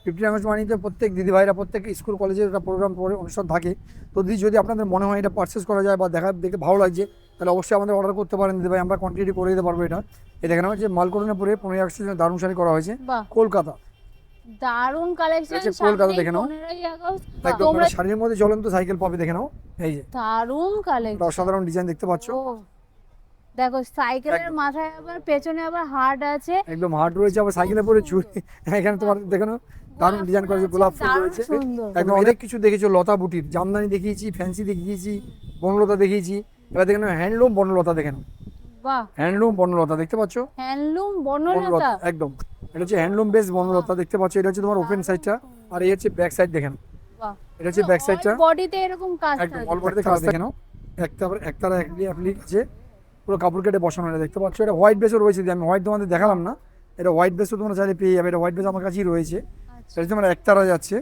15 August মানেই তো প্রত্যেক দিদিভাইরা প্রত্যেক স্কুল কলেজের একটা প্রোগ্রাম অনুষ্ঠান থাকে। তো যদি আপনাদের মনে হয় এটা পারচেস করা যায় বা দেখে ভালো লাগছে, তাহলে অবশ্যই আমাদের অর্ডার করতে পারেন দিদিভাই, আমরা কোয়ান্টিটি করে দিতে পারবো। এটা দেখেন আমার যে মালকোটনাপুরে 15 আগস্টের জন্য দারুণ শাড়ি করা হয়েছে, কলকাতা। দারুন কালেকশন, কলকাতা দেখে নাও, 15ই আগস্ট একদম শাড়ির মধ্যে জ্বলন্ত সাইকেল পাবে, দেখে নাও। এই যে দারুন কালেকশন, অসাধারণ ডিজাইন দেখতে পাচ্ছ। দেখো সাইকেলের মাথায় আবার পেছনে আবার হার্ট আছে, একদম হার্ট রয়েছে, আবার সাইকেলের পরে চুড়ি। এখানে তোমার দেখো না দারুণ ডিজাইন করেছে, গোলাপ ফুল রয়েছে, একদম অনেক কিছু দেখেছো। লতা বুটির জামদানি দেখিয়েছি, ফ্যান্সি দেখিয়েছি, বনলতা দেখিয়েছি। এবার দেখেন হ্যান্ডলুম বনলতা, দেখেন বাহ হ্যান্ডলুম বনলতা দেখতে পাচ্ছ, হ্যান্ডলুম বনলতা একদম। এটা হচ্ছে হ্যান্ডলুম বেস বনলতা দেখতে পাচ্ছ। এটা হচ্ছে তোমার ওপেন সাইডটা, আর এই হচ্ছে ব্যাক সাইড, দেখেন বাহ, এটা হচ্ছে ব্যাক সাইডটা, বডিতে এরকম কাজ একদম অল বডিতে কাজ দেখেন। একতারা অ্যাপ্লিক আছে, পুরো কাপড় কেটে বসানো। এটা দেখতে পাচ্ছ, এটা হোয়াইট বেসও রয়েছে, আমি হোয়াইট তোমাদের দেখালাম না, এটা হোয়াইট বেসও তোমরা চাইলে পেয়ে যাবে। এটা হোয়াইট বেস আমার কাছেই রয়েছে, সেটা তোমার একতারা যাচ্ছে।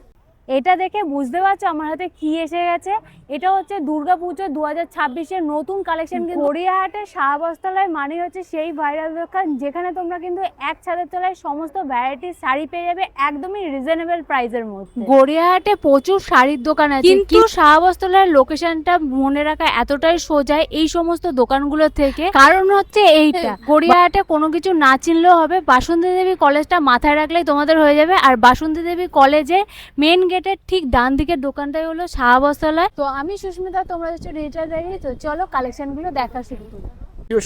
এটা দেখে বুঝতে পারছো আমার হাতে কি এসে গেছে। এটা হচ্ছে দুর্গাপুজো 2026-এর নতুন কালেকশন। কিন্তু গড়িয়াহাটের শাহবাজতলায় মানে হচ্ছে সেই ভাইরাল দোকান যেখানে তোমরা কিন্তু এক ছাদের তলায় সমস্ত ভ্যারাইটির শাড়ি পেয়ে যাবে একদমই রিজনেবল প্রাইসের মধ্যে। গড়িয়াহাটে প্রচুর শাড়ির দোকান আছে, কিন্তু শাহবাজতলার লোকেশনটা মনে রাখা এতটাই সোজা এই সমস্ত দোকানগুলো থেকে। কারণ হচ্ছে এইটা, গড়িয়াহাটে কোনো কিছু না চিনলেও হবে, বাসন্তী দেবী কলেজটা মাথায় রাখলেই তোমাদের হয়ে যাবে। আর বাসন্তী দেবী কলেজে মেন গেটের ঠিক ডান দিকের দোকানটাই হলো শাহবাজতলায়। তো আমি সুস্মিতা, তোমরা হচ্ছে রিটার্ন ডায়েরি। তো চলো কালেকশনগুলো দেখা শুরু করি।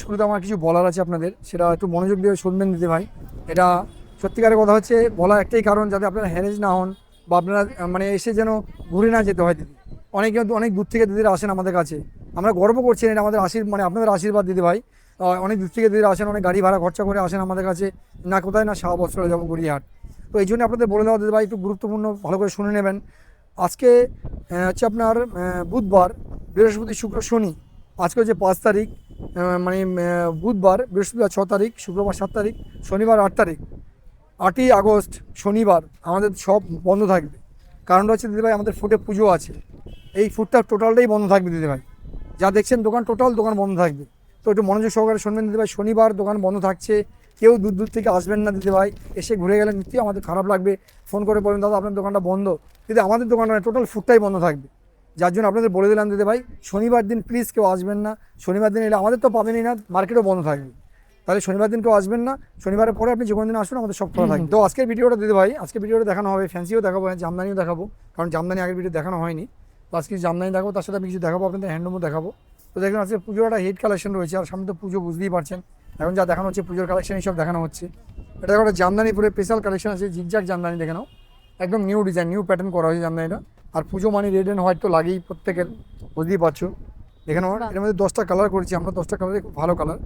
শুরুতে আমার কিছু বলার আছে আপনাদের, সেটা একটু মনোযোগ দিয়ে শুনবেন দিদি ভাই। এটা সত্যিকারের কথা হচ্ছে, বলা একটাই কারণ, যাতে আপনারা হ্যারেজ না হন বা আপনারা মানে এসে যেন ঘুরে না যেতে হয় দিদি। অনেক দূর থেকে দিদিরা আসেন আমাদের কাছে, আমরা গর্ব করছি, এটা আমাদের মানে আপনাদের আশীর্বাদ দিদি ভাই। অনেক দূর থেকে দিদিরা আসেন, অনেক গাড়ি ভাড়া খরচা করে আসেন আমাদের কাছে, না কোথায় না শাহবাজতলা যাবো গড়িয়াহাট। তো এই জন্য আপনাদের বলে দেওয়া দিদি ভাই, একটু গুরুত্বপূর্ণ, ভালো করে শুনে নেবেন। আজকে হচ্ছে আপনার বুধবার, বৃহস্পতি, শুক্র, শনি। আজকে হচ্ছে 5 তারিখ, মানে বুধবার, বৃহস্পতিবার 6 তারিখ, শুক্রবার 7 তারিখ, শনিবার 8 তারিখ। 8ই আগস্ট শনিবার আমাদের সব বন্ধ থাকবে। কারণটা হচ্ছে দিদিভাই, আমাদের ফুটে পুজো আছে, এই ফুটটা টোটালটাই বন্ধ থাকবে দিদিভাই। যা দেখছেন দোকান, টোটাল দোকান বন্ধ থাকবে। তো একটু মনোযোগ সহকারে শুনবেন দিদিভাই। শনিবার দোকান বন্ধ থাকছে, কেউ দূর থেকে আসবেন না দিদিভাই। এসে ঘুরে গেলে নিশ্চয়ই আমাদের খারাপ লাগবে, ফোন করে বলবেন দাদা আপনার দোকানটা বন্ধ। কিন্তু আমাদের দোকানটা টোটাল ফুটটাই বন্ধ থাকবে, যার জন্য আপনাদের বলে দিলাম দিদি ভাই, শনিবার দিন প্লিজ কেউ আসবেন না। শনিবার দিন এলে আমাদের তো পাবেনই না, মার্কেটও বন্ধ থাকবে, তাহলে শনিবার দিন কেউ আসবেন না। শনিবারের পরে আপনি যে কোনো দিন আসুন, আমাদের সব খোলা থাকবে। তো আজকের ভিডিওটা দিদি ভাই, আজকে ভিডিওটা দেখানো হবে, ফ্যান্সিও দেখাবো, জামদানিও দেখাবো, কারণ জামদানি আগের ভিডিও দেখানো হয়নি। তো আজকে জামদানি দেখাবো, তার সাথে আমি কিছু দেখাবো আপনাদের হ্যান্ডলুমও দেখাবো। তো দেখুন আজকে পুজোর একটা হিট কালেকশন রয়েছে, আর সামনে তো পুজো বুঝতেই পারছেন, এখন যা দেখানো হচ্ছে পুজোর কালেকশন এইসব দেখানো হচ্ছে। এটা একটা জামদানি পুরো স্পেশাল কালেকশন আছে, জিগজাগ জামদানি দেখে নাও, একদম নিউ ডিজাইন, নিউ প্যাটার্ন করা হয়েছে জামদানিটা। আর পুজো মানে রেড অ্যান্ড হোয়াইট তো লাগেই প্রত্যেকের, বুঝতেই পারছো। দেখে নাও, এর মধ্যে 10টা কালার করেছি আমরা, 10টা কালারে খুব ভালো কালার।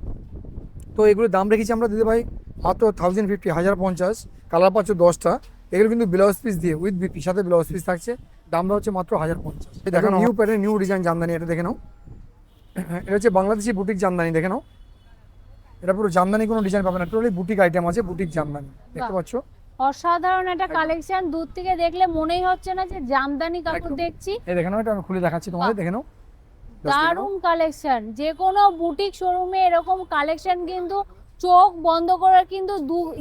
তো এগুলোর দাম রেখেছি আমরা দিদি ভাই মাত্র 1050, 1050। কালার পাচ্ছ 10টা। এগুলো কিন্তু ব্লাউজ পিস দিয়ে, উইথ বিপি সাথে ব্লাউজ পিস থাকছে, দামটা হচ্ছে মাত্র 1050। দেখো new pattern, new design Jamdani, এটা দেখে নাও। এটা হচ্ছে বাংলাদেশি বুটিক জামদানি, দেখে নাও। এটা পুরো জামদানি, কোনো ডিজাইন পাবে না, টোটালি বুটিক আইটেম আছে, বুটিক জামদানি দেখতে পাচ্ছ। অসাধারণ একটা কালেকশন, দূর থেকে দেখলে মনেই হচ্ছে না যে জামদানি কাপড় দেখছি। এই দেখে নাও, এটা আমি খুলে দেখাচ্ছি তোমাদের, দেখে নাও। দারুণ কালেকশন, যে কোনো বুটিক শোরুমে এরকম কালেকশন কিন্তু চোখ বন্ধ করে কিন্তু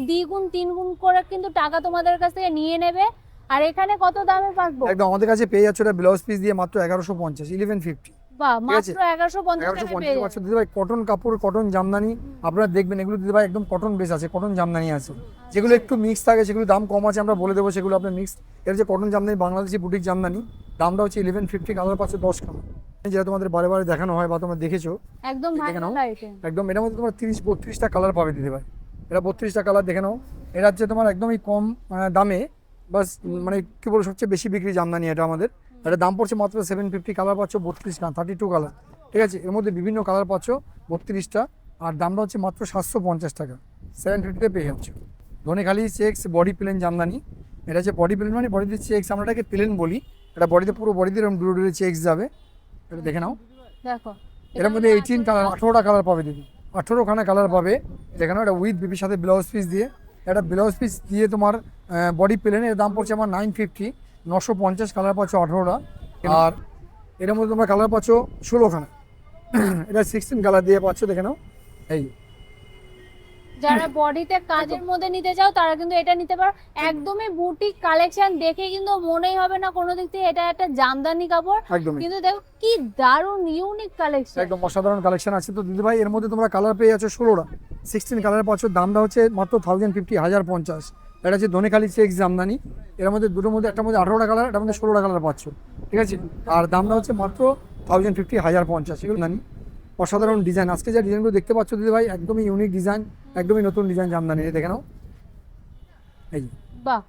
দ্বিগুণ 3 গুণ করে কিন্তু টাকা তোমাদের কাছ থেকে নিয়ে নেবে। আর এখানে কত দামে পাবো? একদম আমাদের কাছে পেয়ে যাচ্ছে এটা ব্লাউজ পিস দিয়ে মাত্র 1150, 1150। বাহ, মাত্র 1150 পেয়ে যাচ্ছে দিদি ভাই। কটন কাপড়, কটন জামদানি, আপনারা দেখবেন এগুলো দিদি ভাই একদম কটন বেস আছে, কটন জামদানি আছে। যেগুলো একটু মিক্স থাকে সেগুলো দাম কম আছে, আমরা বলে দেবো সেগুলো আপনার মিক্স। এর হচ্ছে কটন জামদানি, বাংলাদেশি বুটিক জামদানি, দামটা হচ্ছে 1150। কালার পাচ্ছে 10 কালার, যেটা তোমাদের বারে বারে দেখানো হয় বা তোমরা দেখেছো। একদম ভালো আইটেম, একদম এটার মধ্যে তোমার 30-32টা কালার পাবে দিদি ভাই। এটা 32টা কালার, দেখে নাও। এটা হচ্ছে তোমার একদমই কম দামে, বাস মানে কি বলবো, সবচেয়ে বেশি বিক্রি জামদানি এটা আমাদের। এটা দাম পড়ছে মাত্র 750। কালার পাচ্ছ 32 কালার, 32 কালার, ঠিক আছে। এর মধ্যে বিভিন্ন কালার পাচ্ছ 32টা, আর দামটা হচ্ছে মাত্র 750 টাকা, 750-তে পেয়ে যাচ্ছ। Dhanekhali checks body plain Jamdani, এটা হচ্ছে বডি প্লেন মানে বডিতে চেক্স, আমরা এটাকে প্লেন বলি। এটা বডিতে, পুরো বডিতে এরকম ডুরে ডুরে চেক্স যাবে, এটা দেখে নাও। দেখো এর মধ্যে 18 কালার, 18টা কালার পাবে দিদি, 18খানা কালার পাবে। দেখে নাও, এটা উইথ বিপির সাথে ব্লাউজ পিস দিয়ে, এটা ব্লাউজ পিস দিয়ে তোমার বডি প্লেন, এর দাম পড়ছে আমার 950, 950। কালার পাচ্ছ 18টা, আর এর মধ্যে তোমরা কালার পাচ্ছ 16খানা। এটা 16 কালার দিয়ে পাচ্ছ, দেখে নাও। এই যারা বডিতে কাজের মধ্যে নিতে চাও তারা কিন্তু এটা নিতে পারো। একদমই বুটিক কালেকশন, দেখে কিন্তু মনেই হবে না কোনো দিক থেকে এটা একটা জামদানি কাপড়। একদমই কিন্তু দেখো কি দারুণ ইউনিক কালেকশন। একদম অসাধারণ কালেকশন আছে। তো দিদি ভাই এর মধ্যে তোমরা কালার পেয়ে যাচ্ছ 16টা, 16 কালার পাচ্ছ। দামটা হচ্ছে মাত্র 1050, 1050। এটা হচ্ছে ধনেখালি চেক্স জামদানি। এর মধ্যে দুটোর মধ্যে একটার মধ্যে 18টা কালার, এটার মধ্যে 16টা কালার পাচ্ছ, ঠিক আছে। আর দামটা হচ্ছে মাত্র 1050, 1050। এগুলো জানি অসাধারণ ডিজাইন। আজকে যে ডিজাইনগুলো দেখতে পাচ্ছ দিদি ভাই একদমই ইউনিক ডিজাইন, একদমই নতুন ডিজাইন জামদানি। দেখে নাও, এই যে বাহ,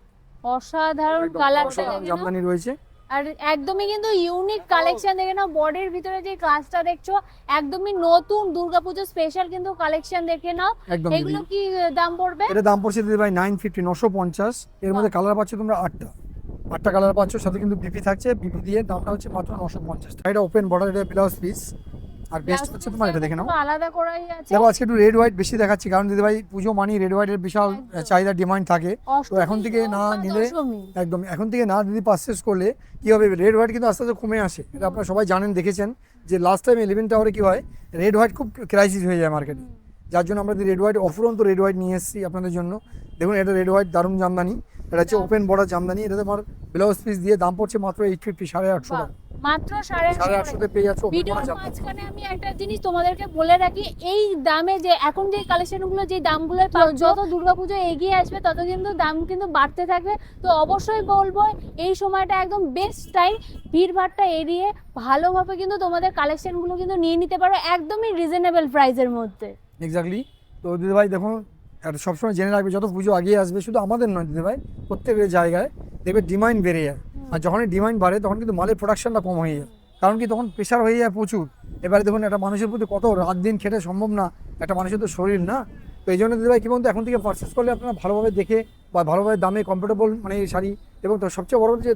অসাধারণ একদম কালারটা অসাধারণ দেখে নাও। জামদানি রয়েছে। আর একদমই কিন্তু ইউনিক কালেকশন দেখে নাও। বডির ভিতরে যে কাজটা দেখছো একদমই নতুন দুর্গাপুজো স্পেশাল কিন্তু কালেকশন দেখে নাও। একদম এগুলো কি দাম পড়বে? এটা দাম পড়ছে দিদি ভাই 950, 950। এর মধ্যে কালার পাচ্ছ তোমরা 8টা কালার পাচ্ছ, সাথে কিন্তু বিপি থাকছে। বিপি দিয়ে দামটা হচ্ছে মাত্র 950 টাকা। এটা ওপেন বর্ডার, এটা ব্লাউজ পিস। আর বেস্ট হচ্ছে তোমার এটা দেখে নাও। তো আলাদা করাই আছে। দেখো আজকে একটু রেড হোয়াইট বেশি দেখাচ্ছি, কারণ দিদি ভাই পুজো মানি রেড হোয়াইটের বিশাল চাহিদা ডিমান্ড থাকে। তো এখন থেকে না নিলে একদম এখন থেকে না দিদি পারচেস করলে কি হবে, রেড হোয়াইট কিন্তু আস্তে আস্তে কমে আসে। এটা আপনারা সবাই জানেন, দেখেছেন যে লাস্ট টাইম 11 টাওয়ারে কি হয়, রেড হোয়াইট খুব ক্রাইসিস হয়ে যায় মার্কেটে। যার জন্য আমরা রেড হোয়াইট অফুরন্ত রেড হোয়াইট নিয়ে এসেছি আপনাদের জন্য। দেখুন এটা রেড হোয়াইট দারুণ জামদানি। এটা হচ্ছে ওপেন বর্ডার জামদানি। এটা তোমার ব্লাউজ পিস দিয়ে দাম পড়ছে মাত্র 850, 850 টাকা। মাত্র 850 পেয়ে যাচ্ছ। ভিডিওর মাঝখানে আমি একটা জিনিস তোমাদেরকে বলে রাখি, এই দামে যে এখন যে কালেকশনগুলো যে দামগুলো যত দুর্গাপুজো এগিয়ে আসবে তত কিন্তু দাম কিন্তু বাড়তে থাকবে। তো অবশ্যই বলবো এই সময়টা একদম বেস্ট টাইম, ভিড়ভাড়টা এড়িয়ে ভালোভাবে কিন্তু তোমাদের কালেকশনগুলো কিন্তু নিয়ে নিতে পারো একদমই রিজনেবল প্রাইসের মধ্যে। এক্স্যাক্টলি। তো দিদি ভাই দেখুন, আর সবসময় জেনে রাখবে যত পুজো আগিয়ে আসবে, শুধু আমাদের নয় দিদি ভাই, প্রত্যেকের জায়গায় দেখবে ডিমান্ড বেড়ে যায়। আর যখনই ডিমান্ড বাড়ে তখন কিন্তু মালের প্রোডাকশনটা কম হয়ে যায়, কারণ কি তখন প্রেশার হয়ে যায় প্রচুর। এবারে দেখুন একটা মানুষের প্রতি কত রাত দিন খেটে সম্ভব না, একটা মানুষের তো শরীর না। তো এই জন্য দিদি ভাই কি বলতো, এখন থেকে পারচেস করলে আপনারা ভালোভাবে দেখে বা ভালোভাবে দামে কমফোর্টেবল মানে এই শাড়ি, এবং তো সবচেয়ে বড় যে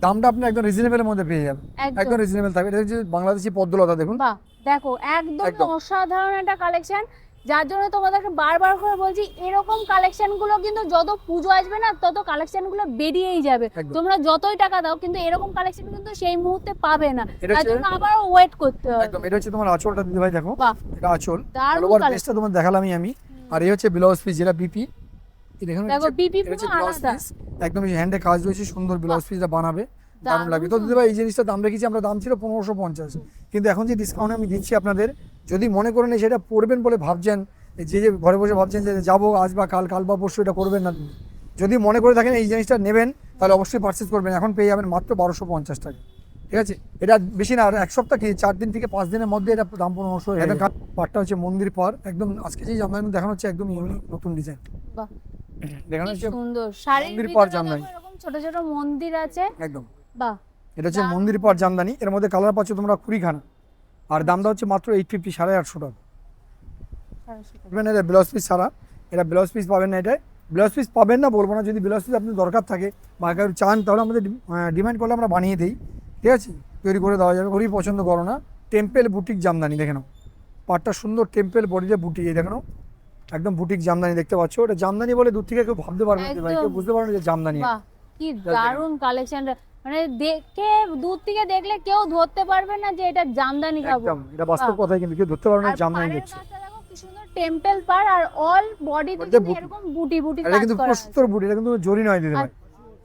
দামটা আপনি একদম রিজনেবলের মধ্যে পেয়ে যাবেন, একদম রিজনেবল থাকবে। এটা হচ্ছে বাংলাদেশি পদ্মলতা। দেখুন বাহ, দেখো একদম অসাধারণ একটা কালেকশন, যার জন্য তোমাদেরকে বারবার করে বলছি এরকম কালেকশন গুলো কিন্তু যত পুজো আসবে না তত কালেকশন গুলো বেরিয়েই যাবে। তোমরা যতই টাকা দাও কিন্তু এরকম কালেকশন কিন্তু সেই মুহূর্তে পাবে না, তার জন্য আবার ওয়েট করতে হবে। একদম এটা হচ্ছে তোমার আঁচলটা দিদি ভাই দেখো, এটা আঁচল। দারুণ ওভার পেজটা তোমার দেখালামই আমি। আর এই হচ্ছে ব্লাউজ পিস, যেটা বিপি। দেখো বিপি পুরো আলাদা, একদম হ্যান্ডে কাজ রয়েছে, সুন্দর ব্লাউজ পিসটা বানাবে, দারুণ লাগবে। তো দিদি ভাই এই জিনিসটা দাম রেখেছি আমরা, দাম ছিল 1550, কিন্তু এখন যে ডিসকাউন্ট আমি দিচ্ছি আপনাদের, যদি মনে করেন সেটা পড়বেন বলে ভাবছেন, যে ঘরে বসে ভাবছেন যে যাবো আজ বা কাল বা পরশু, এটা করবেন না। যদি মনে করে থাকেন এই জিনিসটা নেবেন, তাহলে অবশ্যই পারচেস করবেন। এখন পেয়ে যাবেন মাত্র 1250 টাকা, ঠিক আছে। এটা বেশি না, আর এক সপ্তাহ কি 4 দিন থেকে 5 দিনের মধ্যে এটা দাম 1500। এটা পাটটা হচ্ছে মন্দির পার, একদম আজকে যে জামদানি দেখানো হচ্ছে একদম ইউনিক নতুন ডিজাইন দেখানো হচ্ছে। সুন্দর শাড়ির মন্দির পার ভিতরে জামদানি, এরকম ছোট ছোট মন্দির আছে, একদম। বাহ। এটা হচ্ছে মন্দির পার জামদানি। এর মধ্যে কালার পাচ্ছ তোমরা 20 খানা, আর দামটা হচ্ছে মাত্র 850, 850 টাকা। এটা ব্লাউজ পিস ছাড়া, এটা ব্লাউজ পিস পাবেন না। এটা ব্লাউজ পিস পাবেন না বলবো না, যদি ব্লাউজ পিস আপনি দরকার থাকে বা কেউ চান তাহলে আমাদের ডিমান্ড করলে আমরা বানিয়ে দিই, ঠিক আছে, তৈরি করে দেওয়া যাবে। খুবই পছন্দ করো না। টেম্পেল বুটিক জামদানি দেখে নাও, পাটটা সুন্দর টেম্পেল বডিতে বুটি, এই দেখে নাও একদম বুটিক জামদানি দেখতে পাচ্ছ। এটা জামদানি বলে দূর থেকে কেউ ভাবতে পারবে না, কেউ বুঝতে পারবে না যে জামদানি। বাহ, কি দারুণ কালেকশন, মানে দেখে দূর থেকে দেখলে কেউ ধরতে পারবে না যে এটা জামদানি কাপড়। একদম এটা বাস্তব কথাই, কিন্তু কেউ ধরতে পারবে না জামদানি দেখছে। টেম্পল পার আর অল বডিতে এরকম বুটি বুটি কাজ করা। এটা কিন্তু পুরো সুতোর বুটি, এটা কিন্তু জরি নয় দিদি ভাই,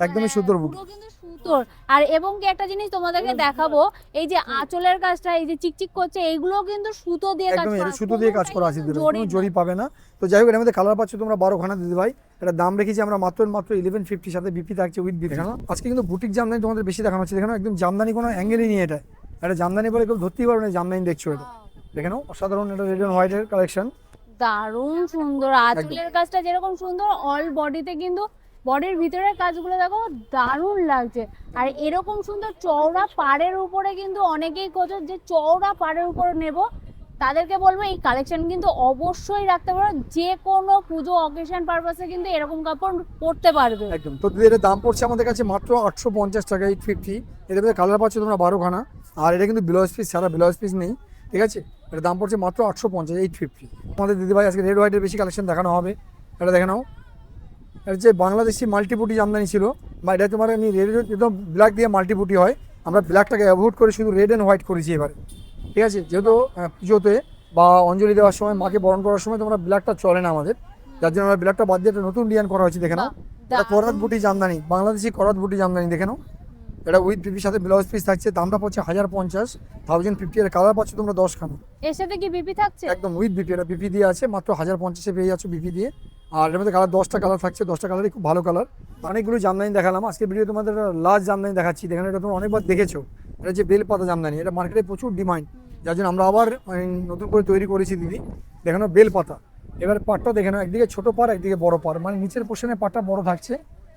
একদমই সুতোর বুটি, পুরো কিন্তু সুতোর। আর এবং কি একটা জিনিস তোমাদেরকে দেখাবো, এই যে আঁচলের কাজটা এই যে চিকচিক করছে, এইগুলো কিন্তু সুতো দিয়ে কাজ একদম করা, এটা সুতো দিয়ে কাজ করা আছে, কোনো জরি পাবে না। তো যাই হোক, এর মধ্যে কালার পাচ্ছ তোমরা 12 খানা দিদি ভাই। এটা দাম রেখেছি আমরা মাত্র 1150, সাথে বিপি থাকছে উইথ বিপি। আজকে কিন্তু বুটিক জামদানি তোমাদের বেশি দেখানো হচ্ছে, দেখো একদম জামদানি, কোনো অ্যাঙ্গেলই নিয়ে এটা, এটা জামদানি বলে কেউ ধরতেই পারবে না জামদানি দেখছো। এটা দেখে নাও অসাধারণ, এটা রেড এন্ড হোয়াইটের কালেকশন, দারুণ সুন্দর। আঁচলের কাজটা যেরকম সুন্দর, অল বডিতে কিন্তু বডির ভিতরের কাজগুলো দেখো দারুণ লাগছে। আর এরকম সুন্দর চওড়া পাড়ের উপরে কিন্তু অনেকেই খোঁজো যে চওড়া পাড়ের উপরে নেব, তাদেরকে বলবো এই কালেকশন কিন্তু অবশ্যই রাখতে পারো, যে কোনো পুজো অকেশন পারপাসে কিন্তু এরকম কাপড় পরতে পারবে একদম। তো এর দাম পড়ছে আমাদের কাছে মাত্র 850 টাকা, 850। এদের মধ্যে কালার পাচ্ছ তোমরা 12 খানা, আর এটা কিন্তু ব্লাউজ পিস ছাড়া, ব্লাউজ পিস নেই, ঠিক আছে। এর দাম পড়ছে মাত্র 850, 850। আমাদের দিদিভাই আজকে রেড হোয়াইটের বেশি কালেকশন দেখানো হবে। এটা দেখে নাও, এটা যে বাংলাদেশি মাল্টিপুটি জামদানি ছিল, বা এটা তোমার আমি রেড একদম ব্ল্যাক দিয়ে মাল্টিপুটি হয়, আমরা ব্ল্যাকটাকে অ্যাভয়েড করে শুধু রেড অ্যান্ড হোয়াইট করেছি এবারে, ঠিক আছে। যেহেতু পুজোতে বা অঞ্জলি দেওয়ার সময়, মাকে বরণ করার সময় তোমরা ব্ল্যাকটা চলে না আমাদের, যার জন্য আমরা ব্ল্যাকটা বাদ দিয়ে একটা নতুন ডিজাইন করা হয়েছে দেখে নাও। এটা করাত বুটি জামদানি, বাংলাদেশি করাত বুটি জামদানি দেখে নাও। এটা উইথ বিপির সাথে ব্লাউজ পিস থাকছে, দামটা পড়ছে 1050, 1050 এর কালার পাচ্ছ তোমরা 10 খানা। এর সাথে কি বিপি থাকছে? একদম উইথ বিপি, এটা বিপি দিয়ে আছে, মাত্র 1050 পেয়ে যাচ্ছ বিপি দিয়ে। আর এর মধ্যে কালার 10টা কালার থাকছে, 10টা কালারই খুব ভালো কালার। অনেকগুলো জামদানি দেখালাম আজকে ভিডিও, তোমাদের লাস্ট জামদানি দেখাচ্ছি। দেখেন এটা তোমরা অনেকবার দেখেছো, এটা যে বেলপাতা জামদানি, এটা মার্কেটে প্রচুর ডিমান্ড, যার জন্য আমরা আবার নতুন করে তৈরি করেছি দিদি। দেখানো বেলপাতা, এবার পাটটা দেখে নাও, একদিকে ছোট পার একদিকে বড় পার, মানে নিচের পোর্শনে পাটটা বড় থাকছে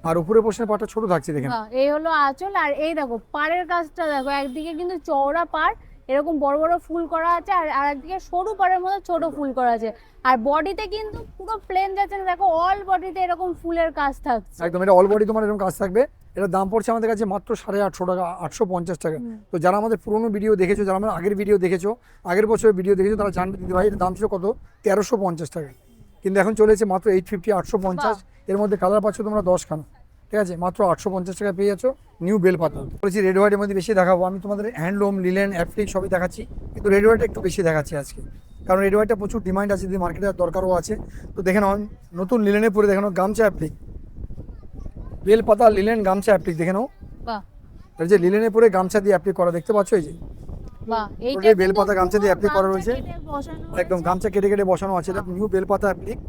আর উপরের পোর্শনে পাটটা ছোট থাকছে দেখেন। এই হলো আঁচল, আর এই দেখো পাড়ের কাজটা দেখো, একদিকে কিন্তু চওড়া পাড় এরকম বড় বড় ফুল করা আছে, আর একদিকে সরু পাড়ের মধ্যে ছোট ফুল করা আছে, আর বডিতে কিন্তু পুরো প্লেন যাচ্ছে না, দেখো অল বডিতে এরকম ফুলের কাজ থাকছে। একদম এটা অল বডি তোমার এরকম কাজ থাকবে। এটা দাম পড়ছে আমাদের কাছে মাত্র 850 টাকা, 850 টাকা। তো যারা আমাদের পুরোনো ভিডিও দেখেছো, যারা আমার আগের ভিডিও দেখেছো, আগের বছরের ভিডিও দেখেছো, তারা জানবে দিদি ভাই এর দাম ছিল কত, 1350 টাকা, কিন্তু এখন চলেছে মাত্র 850, 850। এর মধ্যে কালার পাচ্ছ তোমরা 10 খানা, ঠিক আছে, মাত্র 850 টাকা পেয়ে যাচ্ছ নিউ বেলপাতা। বলেছি রেড হোয়াইটের মধ্যে বেশি দেখাবো, আমি তোমাদের হ্যান্ডলুম, লিলেন, অ্যাপ্লিক সবই দেখাচ্ছি, কিন্তু রেড হোয়াইটটা একটু বেশি দেখাচ্ছি আজকে, কারণ রেড হোয়াইটটা প্রচুর ডিমান্ড আছে, যদি মার্কেটে দরকারও আছে। তো দেখে নাও নতুন লিলেনের পরে দেখানো গামছা অ্যাপ্লিক, বেলপাতা লিলেন গামছা অ্যাপ্লিক দেখে নাও। বাহ এই যে লিলেনের পরে গামছা দিয়ে অ্যাপ্লিক করা দেখতে পাচ্ছ, এই যে বাহ, ওটাই এইটা বেলপাতা গামছা দিয়ে অ্যাপ্লিক করা রয়েছে, বসানো একদম গামছা কেটে কেটে বসানো আছে, এটা নিউ বেলপাতা অ্যাপ্লিক।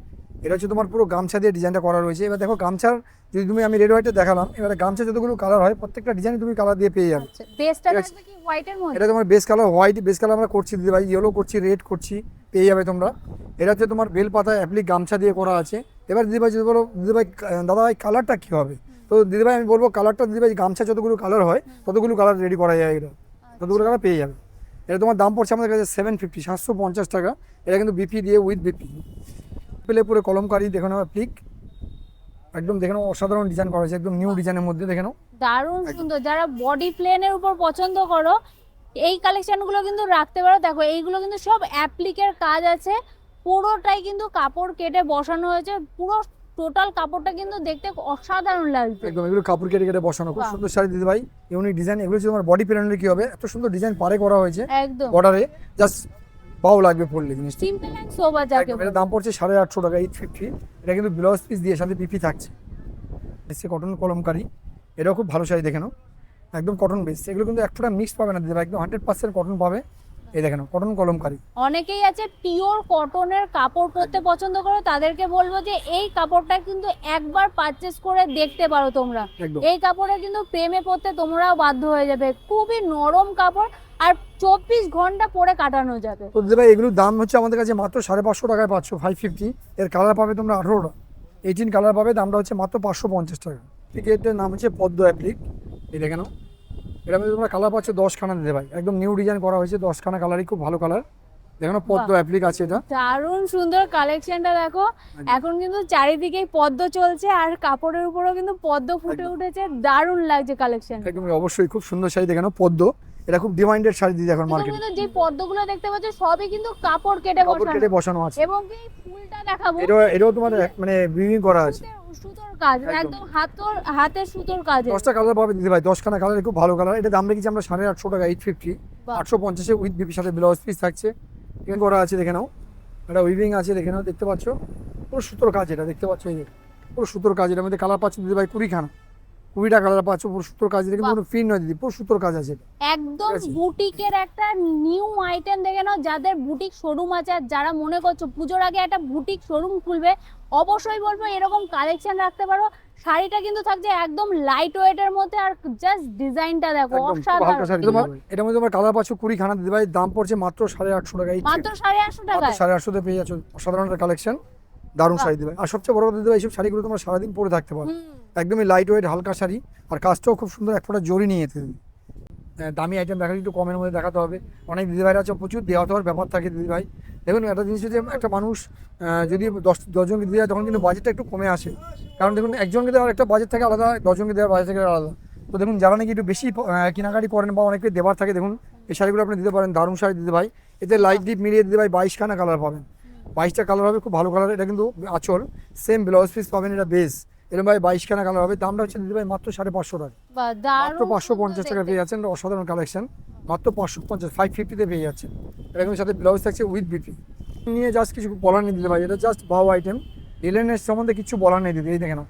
এটা হচ্ছে তোমার পুরো গামছা দিয়ে ডিজাইনটা করা রয়েছে। এবার দেখো গামছার যদি তুমি, আমি রেড হোয়াইটে দেখালাম, এবারে গামছা যতগুলো কালার হয় প্রত্যেকটা ডিজাইন তুমি কালার দিয়ে পেয়ে যাবে। বেসটা ঠিক আছে। থাকবে কি হোয়াইটের মধ্যে? এটা তোমার base colour white, base colour আমরা করছি দিদি ভাই, ইয়েলো করছি, রেড করছি, পেয়ে যাবে তোমরা। এটা হচ্ছে তোমার বেলপাতা অ্যাপ্লিক গামছা দিয়ে করা আছে। এবার দিদি ভাই যদি বলো দিদি ভাই দাদা ভাই কালারটা কী হবে, তো দিদি ভাই আমি বলবো কালারটা দিদি ভাই গামছা যতগুলো কালার হয় ততগুলো কালার রেডি করা যায়, এটা ততগুলো কালার পেয়ে যাবে। এটা তোমার দাম পড়ছে আমাদের কাছে 750, 750 টাকা। এটা কিন্তু বিপি দিয়ে উইথ বিপি পেলে পুরো কলমকারি দেখে নাও অ্যাপ্লিক, একদম দেখে নাও অসাধারণ ডিজাইন করা হয়েছে, একদম নিউ ডিজাইনের মধ্যে দেখে নাও। দারুণ সুন্দর। যারা বডি প্লেনের উপর পছন্দ করো এই কালেকশনগুলো কিন্তু রাখতে পারো। দেখো এইগুলো কিন্তু সব অ্যাপ্লিকের কাজ আছে, পুরোটাই কিন্তু কাপড় কেটে বসানো হয়েছে, পুরো টোটাল কাপড়টা কিন্তু দেখতে অসাধারণ লাগছে। একদম এগুলো কাপড় কেটে কেটে বসানো, খুব সুন্দর শাড়ি দিদি ভাই, ইউনিক ডিজাইন। এগুলো হচ্ছে তোমার বডি প্যানেলে কি হবে, এত সুন্দর ডিজাইন পারে করা হয়েছে একদম বর্ডারে, জাস্ট পাও লাগবে পড়লে জিনিসটা। সিম্পল এন্ড সোবার যাকে একদম, এটার দাম পড়ছে 850 টাকা, 850। এটা কিন্তু ব্লাউজ পিস দিয়ে সাথে পিপি থাকছে, এসে কটন কলমকারি, এটাও খুব ভালো শাড়ি দেখে নাও, একদম কটন বেস। এগুলো কিন্তু একটা মিক্স পাবে না দিদি ভাই, একদম 100% কটন পাবে। এই দেখেন কটন কলমকারি। অনেকেই আছে পিওর কটনের কাপড় পরতে পছন্দ করে, তাদেরকে বলবো যে এই কাপড়টা কিন্তু একবার পারচেজ করে দেখতে পারো তোমরা। একদম এই কাপড়ে কিন্তু প্রেমে পড়তে তোমরাও বাধ্য হয়ে যাবে, খুবই নরম কাপড় আর 24 ঘন্টা পরে কাটানো যাবে। তো দিদি ভাই এগুলোর দাম হচ্ছে আমাদের কাছে মাত্র 550 টাকায় পাচ্ছ, 550। এর কালার পাবে তোমরা 18টা, 18 কালার পাবে, দামটা হচ্ছে মাত্র 550 টাকা। ঠিক, এটার নাম হচ্ছে পদ্ম অ্যাপ্লিক, এই দেখে নাও। এটার মধ্যে তোমরা কালার পাচ্ছ 10 খানা দিদি ভাই, একদম নিউ ডিজাইন করা হয়েছে, 10 খানা কালারই খুব ভালো কালার দেখে নাও, পদ্ম অ্যাপ্লিক আছে এটা। দারুণ সুন্দর কালেকশনটা দেখো, এখন কিন্তু চারিদিকেই পদ্ম চলছে আর কাপড়ের উপরেও কিন্তু পদ্ম ফুটে উঠেছে, দারুণ লাগছে কালেকশন। একদম অবশ্যই খুব সুন্দর শাড়ি দেখে নাও, পদ্ম, এটা খুব ডিমান্ডেড শাড়ি দিদি এখন মার্কেটে। কিন্তু যে পদ্মগুলো দেখতে পাচ্ছ সবই কিন্তু কাপড় কেটে কাপড় কেটে বসানো আছে, এবং এই ফুলটা দেখাবো, এটাও তোমার মানে উইভিং করা আছে, সুতোর কাজ, একদম হাতের সুতোর কাজ। 10টা কালার পাবে দিদি ভাই, 10 খানা কালার, খুব ভালো কালার। এটা দাম রেখেছি আমরা 850 টাকা, 850, 850 উইথ বিপির সাথে ব্লাউজ পিস থাকছে, এখানে করা আছে দেখে নাও। এটা উইভিং আছে দেখে নাও, দেখতে পাচ্ছ পুরো সুতোর কাজ, এটা দেখতে পাচ্ছ, এই যে পুরো সুতোর কাজ। এটার মধ্যে কালার পাচ্ছ দিদি ভাই 20 খানা, 20টা কালার পাচ্ছ, পুরো সুতোর কাজ, এটা কিন্তু কোনো ফিন নয় দিদি, পুরো সুতোর কাজ আছে। একদম বুটিকের একটা নিউ আইটেম দেখে নাও। যাদের বুটিক শোরুম আছে আর যারা মনে করছো পুজোর আগে একটা বুটিক শোরুম খুলবে, অবশ্যই বলবো এরকম কালেকশন রাখতে পারো। শাড়িটা কিন্তু থাকছে একদম লাইট ওয়েটের মধ্যে, আর জাস্ট ডিজাইনটা দেখো অসাধারণ। এটার মধ্যে তোমার কালার পাচ্ছ 20 খানা দিদি ভাই, দাম পড়ছে মাত্র 850 টাকা, মাত্র 850 টাকা, 850 পেয়ে যাচ্ছ, অসাধারণ একটা কালেকশন, দারুণ শাড়ি দিবে। আর সবচেয়ে বড় কথা দিদি ভাই, এইসব শাড়িগুলো তোমরা সারাদিন পরে থাকতে পারো, একদমই লাইট ওয়েট হালকা শাড়ি, আর কাজটাও খুব সুন্দর, এক ফোঁটা জরি নিয়ে যেতে। দামি আইটেম দেখালে একটু কমের মধ্যে দেখাতে হবে। অনেক দিদিভাইরা আছে প্রচুর দেওয়া দেওয়ার ব্যাপার থাকে দিদিভাই। দেখুন একটা জিনিস হচ্ছে, একটা মানুষ যদি 10জনকে দিয়ে যায় তখন কিন্তু বাজেটটা একটু কমে আসে, কারণ দেখুন একজনকে দেওয়ার একটা বাজেট থাকে আলাদা, 10জনকে দেওয়ার বাজেট থাকে আলাদা। তো দেখুন যারা নাকি একটু বেশি কেনাকাটি করেন বা অনেকে দেওয়ার থাকে, দেখুন এই শাড়িগুলো আপনি দিতে পারেন, দারুণ শাড়ি দিতে ভাই। এতে লাইট ডিপ মিলিয়ে দিতে ভাই 22 খানা কালার পাবেন, 22টা কালার হবে, খুব ভালো কালার। এটা কিন্তু আঁচল, সেম ব্লাউজ পিস পাবেন, এটা বেস, এরকম ভাই 22 খানা কালার হবে। দামটা হচ্ছে দিদি ভাই মাত্র 550 টাকা, মাত্র 550 টাকা পেয়ে যাচ্ছেন, অসাধারণ কালেকশন। মাত্র 550 550-তে পেয়ে যাচ্ছে। এটা কিন্তু সাথে ব্লাউজ থাকছে উইথ বিপি। নিয়ে জাস্ট কিছু বলার নেই দিদি ভাই, এটা জাস্ট ভাও আইটেম। লিলেনের সম্বন্ধে কিছু বলার নেই দিদি, এই দেখে নাও,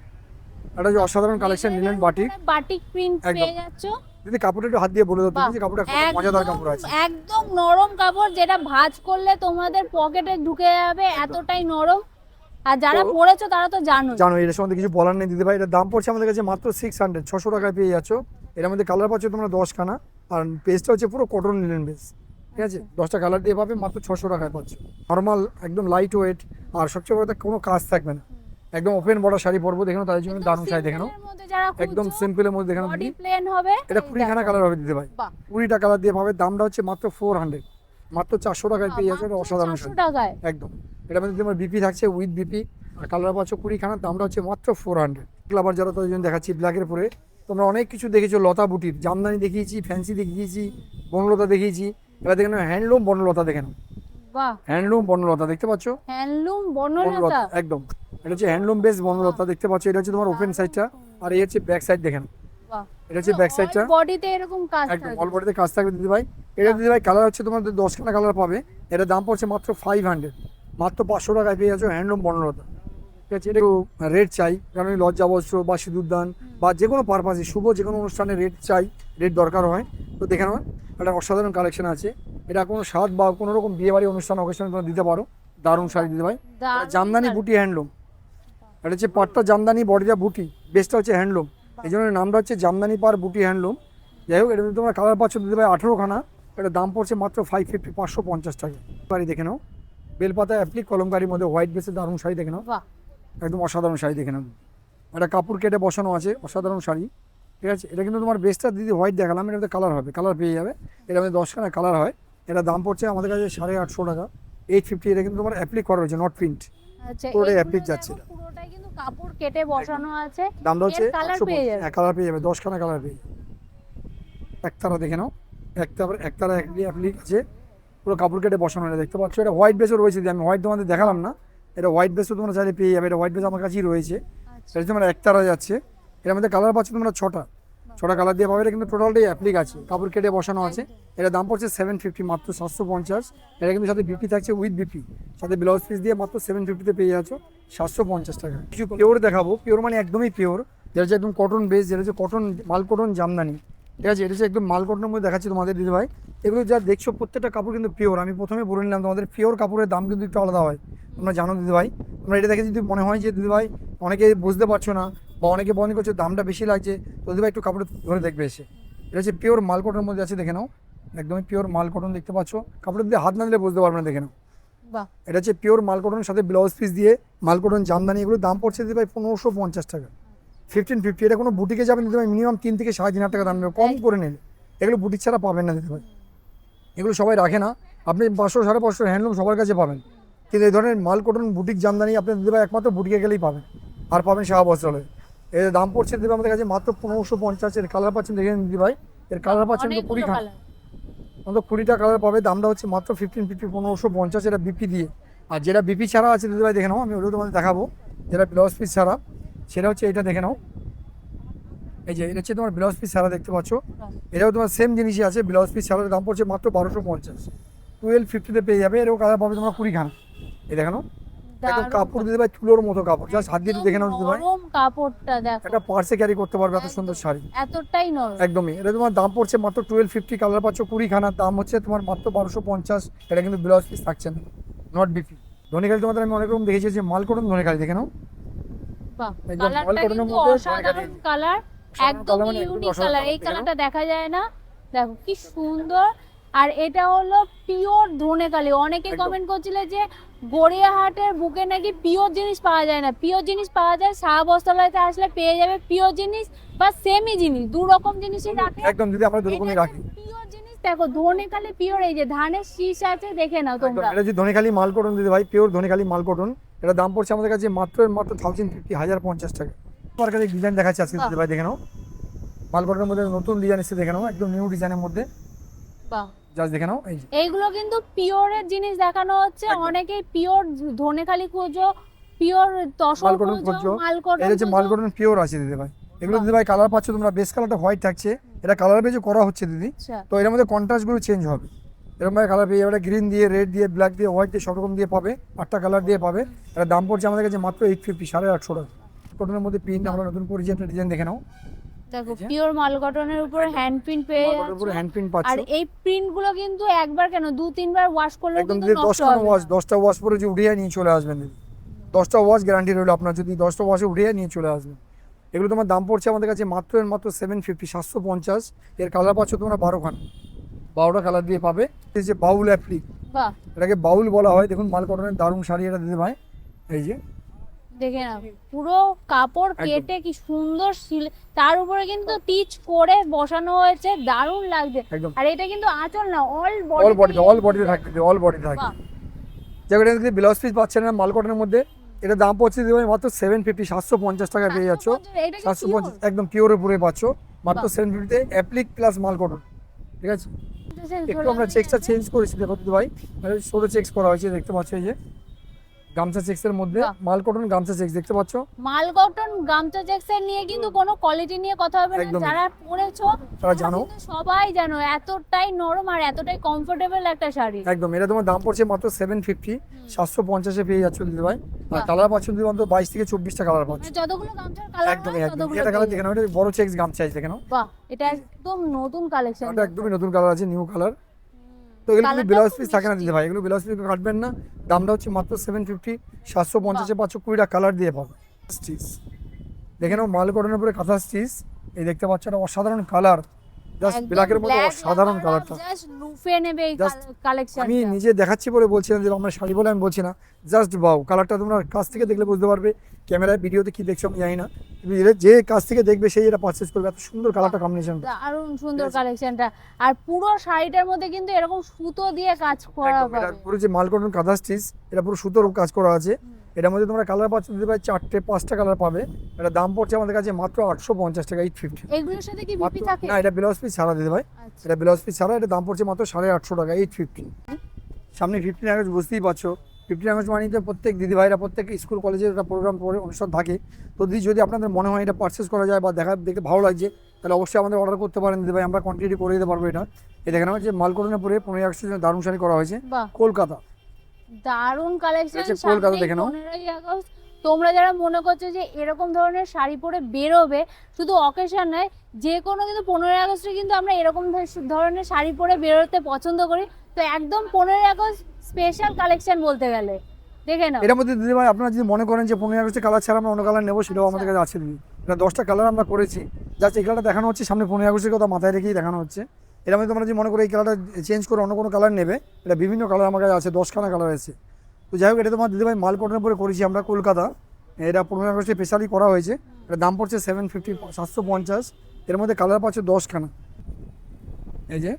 এটা যে অসাধারণ collection linen batik. Batik print একদম। পেয়ে যাচ্ছ। দিদি কাপড়টা একটু হাত দিয়ে বলে দাও তুমি যে কাপড়টা কত মজাদার কাপড় আছে। একদম নরম কাপড়, যেটা ভাঁজ করলে তোমাদের পকেটে ঢুকে যাবে, এতটাই নরম। আর যারা পরেছো তারা তো জানো এর সম্বন্ধে কিছু বলার নেই দিদি ভাই। এটার দাম পড়ছে আমাদের কাছে মাত্র 600, 600 টাকায় পেয়ে যাচ্ছ। এর মধ্যে কালার পাচ্ছ তোমরা 10খানা, আর পেজটা হচ্ছে পুরো কটন লিনেন বেস, ঠিক আছে? 10টা কালার দিয়ে পাবে, মাত্র 600 টাকায় পাচ্ছ। নর্মাল একদম লাইট ওয়েট, আর সবচেয়ে বড় কোনো কাজ থাকবে না, একদম ওপেন বড় শাড়ি পরবো দেখো, তাদের জন্য দারুণ শাড়ি দেখো, একদম সিম্পলের মধ্যে দেখো। বডি প্লেন হবে, এটা 20খানা কালার হবে দিদি ভাই, 20টা কালার দিয়ে পাবে। দামটা হচ্ছে মাত্র 400, মাত্র 400 টাকায় পেয়ে যাচ্ছে। এটা অসাধারণ শাড়ি একদম। এটার মধ্যে তোমার বিপি থাকছে উইথ বিপি, আর কালার পাচ্ছ 20খানা, দামটা হচ্ছে মাত্র 400। আবার যারা তাদের জন্য দেখাচ্ছি ব্ল্যাকের পরে, তোমরা অনেক কিছু দেখেছো, লতা বুটির জামদানি দেখিয়েছি, ফ্যান্সি দেখিয়েছি, বনলতা দেখিয়েছি। এবার দেখে নাও হ্যান্ডলুম বনলতা, দেখে নাও হ্যান্ডলুম বনলতা, দেখতে পাচ্ছ? হ্যান্ডলুম বনলতা একদম, এটা হচ্ছে হ্যান্ডলুম বেস বনলতা, দেখতে পাচ্ছ? এটা হচ্ছে তোমার ওপেন সাইডটা, আর এই হচ্ছে ব্যাক সাইড, দেখেন এটা হচ্ছে ব্যাক সাইডটা। বডিতে এরকম কাজ একদম অল বডিতে কাজ থাকবে দিদি ভাই। এটা দিদি ভাই কালার হচ্ছে তোমাদের 10খানা কালার পাবে। এটা দাম পড়ছে মাত্র 500, মাত্র 500 টাকায় পেয়ে যাচ্ছ হ্যান্ডলুম বনলতা, ঠিক আছে? এটা রেড চাই, কারণ লজ্জা বস্ত্র বা সিঁদুরদান বা যে কোনো পারপাসে শুভ যে কোনো অনুষ্ঠানে রেড চাই, রেড দরকার হয়, তো দেখে নাও একটা অসাধারণ কালেকশন আছে। এটা কোনো স্বাদ বা কোনো রকম বিয়ে বাড়ি অনুষ্ঠান অকেশনে তোমরা দিতে পারো, দারুণ শাড়ি দিদি ভাই। জামদানি বুটি হ্যান্ডলুম, এটা হচ্ছে পাটটা জামদানি, বডিটা বুটি, বেসটা হচ্ছে হ্যান্ডলুম, এই জন্য নামটা হচ্ছে জামদানি পার বুটি হ্যান্ডলুম। যাই হোক, এটা তোমরা কালার পাচ্ছ দিদি ভাই 18খানা। এটা দাম পড়ছে মাত্র 550, 550 টাকা। শাড়ি দেখে নাও, বেলপাতা অ্যাপ্লিক কলমকারির মধ্যে হোয়াইট বেসে দারুণ শাড়ি দেখে নাও, একদম অসাধারণ শাড়ি দেখে নাও। একটা কাপড় কেটে বসানো আছে, অসাধারণ শাড়ি, ঠিক আছে? এটা কিন্তু তোমার বেসটা দিদি হোয়াইট দেখালাম, এটাতে কালার হবে, কালার পেয়ে যাবে। এটা আমাদের 10খানা কালার হয়। এটা দাম পড়ছে আমাদের কাছে 850 টাকা, 850। এটা কিন্তু তোমার অ্যাপ্লিক করা রয়েছে, নট প্রিন্ট, পুরোটাই অ্যাপ্লিক যাচ্ছে। পুরোটাই কিন্তু কাপড় কেটে বসানো আছে। দামটা হচ্ছে কালার পেয়ে যাবে, কালার পেয়ে যাবে, 10খানা কালার পেয়ে যাবে। একতারা দেখে নাও, একতারা অ্যাপ্লিক আছে, পুরো কাপড় কেটে বসানো, এটা দেখতে পাচ্ছ? এটা হোয়াইট বেসও রয়েছে, আমি হোয়াইট তোমাদের দেখালাম না, এটা হোয়াইট বেসও তোমরা চাইলে পেয়ে যাবে। এটা হোয়াইট বেস আমার কাছেই রয়েছে, সেটা তোমার একতারা যাচ্ছে। এর মধ্যে কালার পাচ্ছ তোমরা 6টা কালার দিয়ে পাবে। এটা কিন্তু টোটালটাই অ্যাপ্লিক আছে, কাপড় কেটে বসানো আছে। এটা দাম পড়ছে 750, মাত্র 750। এটা কিন্তু সাথে বিপি থাকছে উইথ বিপি, সাথে ব্লাউজ পিস দিয়ে মাত্র 750-তে পেয়ে যাচ্ছ 750 টাকা। কিছু পিওর দেখাবো, পিওর মানে একদমই পিওর, যেটা হচ্ছে একদম কটন বেস, যেটা হচ্ছে কটন মাল কটন জামদানি, ঠিক আছে? এটা হচ্ছে একদম মাল কটনের মধ্যে দেখাচ্ছি তোমাদের দিদি ভাই। এগুলো যা দেখছো প্রত্যেকটা কাপড় কিন্তু পিওর। আমি প্রথমে বলে নিলাম তোমাদের পিওর কাপড়ের দাম কিন্তু একটু আলাদা হয়, তোমরা জানো দিদি ভাই। তোমরা এটা দেখে যদি মনে হয় যে দিদি ভাই অনেকে বুঝতে পারছো না বা অনেকে মনে করছে দামটা বেশি লাগছে, তো দিদি ভাই একটু কাপড় ধরে দেখবে এসে। এটা হচ্ছে পিওর মাল কটনের মধ্যে আছে, দেখে নাও, একদমই পিওর মাল কটন, দেখতে পাচ্ছ? কাপড়ের দিয়ে হাত না দিলে বুঝতে পারবে না, দেখে নাও। এটা হচ্ছে পিওর মাল কটনের সাথে ব্লাউজ পিস দিয়ে মাল কটন জামদানি। এগুলো দাম পড়ছে দিদি ভাই 1550 টাকা, 1550। এটা কোনো বুটিকে যাবেন দিদি ভাই মিনিমাম 3 থেকে 3.5 টাকা দাম নেবে, কম করে নেবে। এগুলো বুটিক ছাড়া পাবেন না দিদি ভাই, এগুলো সবাই রাখে না। আপনি 500, 550 হ্যান্ডলুম সবার কাছে পাবেন, কিন্তু এই ধরনের মাল কটন বুটিক জামদানি আপনি দিদি ভাই একমাত্র বুটিকে গেলেই পাবেন, আর পাবেন শাহ বস্ত্রালয়ে। এর দাম পড়ছে দিদি ভাই আমাদের কাছে মাত্র 1550। এর কালার পাচ্ছেন দেখে দিদি ভাই, এর কালার পাচ্ছেন তো 20খানা, আমাদের 20টা কালার পাবে। দামটা হচ্ছে মাত্র 1550, 1550। এটা বিপি দিয়ে। আর যেটা বিপি ছাড়া আছে দিদি ভাই দেখে নাও, আমি ওটাও তোমাদের দেখাবো, যেটা ব্লাউজ পিস ছাড়া, সেটা হচ্ছে এটা দেখে নাও। এই যে এটা হচ্ছে তোমার ব্লাউজ পিস ছাড়া, দেখতে পাচ্ছ? এটাও তোমার সেম জিনিসই আছে, ব্লাউজ পিস ছাড়ার দাম পড়ছে মাত্র 1250, 1250-তে পেয়ে যাবে। এরও কালার পাবে তোমরা 20খানা। এই দেখানো একদম কাপড় দিতে ভাই তুলোর মতো কাপড়, জাস্ট হাত দিয়ে দেখে নাও দিতে ভাই, কাপড়টা দেখো, একটা পার্সে ক্যারি করতে পারবে এত সুন্দর শাড়ি, এতটাই নরম। একদমই। এটা তোমার দাম পড়ছে মাত্র 1250, কালার পাচ্ছ 20খানা, দাম হচ্ছে তোমার মাত্র 1250। এটা কিন্তু ব্লাউজ পিস থাকছে না, নট বিপি। ধনেখালি তোমাদের আমি অনেক রকম দেখেছি, যে মাল কটন ধনেখালি দেখে নাও, কালারটা কিন্তু অসাধারণ কালার, একদম ইউনিক কালার। এই কালারটা দেখা যায় না, দেখো কি সুন্দর। আর এটা হলো পিওর ধনেখালি। অনেকে কমেন্ট করছিল যে গড়িয়াহাটের বুকে নাকি পিওর জিনিস পাওয়া যায় না। পিওর জিনিস পাওয়া যায়, শাহ বস্ত্রালয়তে আসলে পেয়ে যাবে পিওর জিনিস বা সেমি জিনিস, দু রকম জিনিসই রাখে। একদম দিদি, আমরা দুরকমই রাখি। পিওর জিনিস দেখো, ধনেখালি পিওর। এই যে ধানের শীষ আছে, দেখে নাও তোমরা। এটা যে ধনেখালি মাল কটন দিদি ভাই, পিওর ধনেখালি মাল কটন। এটা দাম পড়ছে আমাদের কাছে মাত্র 1050, 1050 টাকা। তোমার কাছে ডিজাইন দেখাচ্ছি আজকে দিদি ভাই, দেখে নাও। মাল কটনের মধ্যে নতুন ডিজাইন এসেছে, দেখে নাও, একদম নিউ ডিজাইনের মধ্যে। বাহ, জাস্ট দেখে নাও। এইগুলো কিন্তু পিওরের জিনিস দেখানো হচ্ছে। অনেকেই পিওর ধনেখালি খুঁজো, পিওর তসর খুঁজো, মাল কটন। এটা যে মাল কটন পিওর আছে দিদি ভাই। এগুলো দিদি ভাই কালার পাচ্ছ তোমরা, বেস কালারটা হোয়াইট থাকছে, এটা কালার বেজে করা হচ্ছে দিদি। আচ্ছা তো এর মধ্যে কন্ট্রাস্টগুলো চেঞ্জ হবে, এরকমভাবে কালার পেয়ে যাবে, গ্রিন দিয়ে, রেড দিয়ে, ব্ল্যাক দিয়ে, হোয়াইট দিয়ে, সব রকম দিয়ে পাবে, 8টা কালার দিয়ে পাবে। এটা দাম পড়ছে আমাদের কাছে মাত্র 850, 850 টাকা। কটনের মধ্যে প্রিন্ট আমরা নতুন করেছি, একটা ডিজাইন দেখে নাও। দেখো পিওর মাল কটনের উপর হ্যান্ড প্রিন্ট পেয়ে মাল কটনের উপরে হ্যান্ড প্রিন্ট পাচ্ছ। আর এই প্রিন্ট গুলো কিন্তু একবার কেন 2-3 বার ওয়াশ করলে একদম কিন্তু দিদি নষ্ট 10টা হবে ওয়াশ, না। 10টা ওয়াশ পরে যে উঠিয়ে নিয়ে চলে আসবেন দিদি, 10টা ওয়াশ গ্যারান্টি রইলো আপনার, যদি 10টা ওয়াশে উঠিয়ে নিয়ে চলে আসবেন। এগুলো তোমার দাম পড়ছে আমাদের কাছে মাত্র 750, 750। এর কালার পাচ্ছ তোমরা 12টা কালার দিয়ে পাবে। এই যে বাউল অ্যাপ্লিক, বাহ এটাকে বাউল বলা হয়। দেখুন মাল কটনের দারুণ শাড়ি এটা দিদি ভাই, এই যে দেখে না পুরো কাপড় কেটে কি সুন্দর তার উপরে কিন্তু টিচ করে বসানো হয়েছে, দারুণ লাগছে। একদম আর এটা কিন্তু আঁচল না, অল অল বডিতে থাকবে, অল বডিতে থাকবে। যেমন এটা যদি ব্লাউজ পিস পাচ্ছেন না মাল কটনের মধ্যে, এটা দাম পড়ছে দিদি ভাই মাত্র 750, 750 টাকা পেয়ে যাচ্ছ। 750 একদম পিওরের উপরে পাচ্ছ মাত্র 750-তে, অ্যাপ্লিক প্লাস মাল কটন। ঠিক আছে, একটু আমরা চেকসটা চেঞ্জ করেছি দেখো দিদি ভাই, ছোট চেকস করা হয়েছে দেখতে পাচ্ছ। এই যে গামছা চেকসের মধ্যে মাল কটন গামছা চেকস দেখতে পাচ্ছ। মাল কটন গামছা চেকসের নিয়ে কিন্তু কোনো কোয়ালিটি নিয়ে কথা হবে না, একদমই। যারা পরেছো তারা জানো, কিন্তু সবাই জানো এতটাই নরম আর এতটাই কমফোর্টেবল একটা শাড়ি। একদম। এটা তোমার দাম পড়ছে মাত্র 750, 750-এ পেয়ে যাচ্ছ দিদি ভাই। আর কালার পাচ্ছ দিদি অন্তত 22 থেকে 24টা কালার পাচ্ছ। মানে যতগুলো গামছার কালার একদমই হয় একদম। ততগুলো এটা কালার পেয়ে দেখে নাও, এটা বড় চেকস গামছা আছে দেখে নাও। বাহ, এটা একদম নতুন কালেকশন। এটা একদমই নতুন কালার আছে, নিউ কালার। তো এগুলো কিন্তু ব্লাউজ পিস থাকে না দিদি ভাই, এগুলো ব্লাউজ পিস কাটবেন না। দামটা হচ্ছে মাত্র 750, 750-এ পাচ্ছ 20টা কালার দিয়ে পাবে। স্টিচ দেখে নাও, মাল কটনের উপরে কাঁথা স্টিচ, এই দেখতে পাচ্ছ, এটা অসাধারণ কালার, জাস্ট ব্ল্যাকের মধ্যে অসাধারণ কালারটা। জাস্ট লুফে নেবে এই Just কালেকশন। আমি নিজে দেখাচ্ছি বলে বলছিলাম যে আমরা শাড়ি বলে আমি বলছি না, জাস্ট বাউ। কালারটা তোমরা কাছ থেকে দেখলে বুঝতে পারবে, ক্যামেরায় ভিডিওতে কি দেখছো আমি জানি না, কিন্তু যে কাছ থেকে দেখবে সেই এটা পারচেজ করবে। এত সুন্দর কালারটা কম্বিনেশন, দারুণ সুন্দর কালেকশনটা। আর পুরো শাড়িটার মধ্যে কিন্তু এরকম সুতো দিয়ে কাজ করা এটা পাবে। পুরো যে মাল কটন কাঁথা স্টিচ, এটা পুরো সুতোর কাজ করা আছে। এটার মধ্যে তোমরা কালার পাচ্ছ দিতে পারবে 4টে 5টা কালার পাবে। এটা দাম পড়ছে আমাদের কাছে মাত্র 850 টাকা, 850। এগুলোর সাথে কি বিপি থাকে? না, এটা ব্লাউজ পিস ছাড়া দিতে ভাই, আচ্ছা। এটা ব্লাউজ পিস ছাড়া। এটা দাম পড়ছে মাত্র 850 টাকা, 850। সামনে 15 আগস্ট, বুঝতেই পারছো 15 আগস্ট মানে তো প্রত্যেক দিদি ভাইরা প্রত্যেক স্কুল কলেজের একটা প্রোগ্রাম করে অনুষ্ঠান থাকে। তো দিদি যদি আপনাদের মনে হয় এটা পারচেস করা যায় বা দেখে ভালো লাগছে, তাহলে অবশ্যই আমাদের অর্ডার করতে পারেন দিদি ভাই, আমরা কোয়ান্টিটি করে দিতে পারবো। এটা এই দেখেন আমার যে মাল কটনের পরে 15 আগস্টের জন্য দারুণ শাড়ি করা হয়েছে, বাহ, কলকাতা। দারুণ কালেকশন। এটা কলকাতা দেখে নাও। 15ই আগস্ট তোমরা যারা মনে করছো যে এরকম ধরনের শাড়ি পরে বেরোবে, শুধু অকেশন নয়, যে কোনো কিন্তু 15ই আগস্টে কিন্তু আমরা এরকম ধরনের শাড়ি পরে বেরোতে পছন্দ করি। তো একদম 15ই আগস্ট স্পেশাল কালেকশন বলতে গেলে দেখে নাও। এটার মধ্যে দিদি ভাই আপনারা যদি মনে করেন যে 15 আগস্টে কালার ছাড়া আমরা অন্য কালার নেবো, সেটাও আমাদের কাছে আছে দিদি। এটা 10টা কালার আমরা করেছি, জাস্ট এই কালারটা দেখানো হচ্ছে, সামনে 15 আগস্টের কথা মাথায় রেখেই দেখানো হচ্ছে। এর মধ্যে তোমরা যদি মনে করো এই কালারটা চেঞ্জ করে অন্য কোনো কালার নেবে, এটা বিভিন্ন কালার আমার কাছে আছে, 10খানা কালার আছে। তো যাই হোক, এটা তোমার দিদি ভাই মাল কটনের উপরে করেছি আমরা, কলকাতা। এটা 15 আগস্টে স্পেশালি করা হয়েছে। এটা দাম পড়ছে 750, 750। এর মধ্যে কালার পাচ্ছে 10খানা। এই যে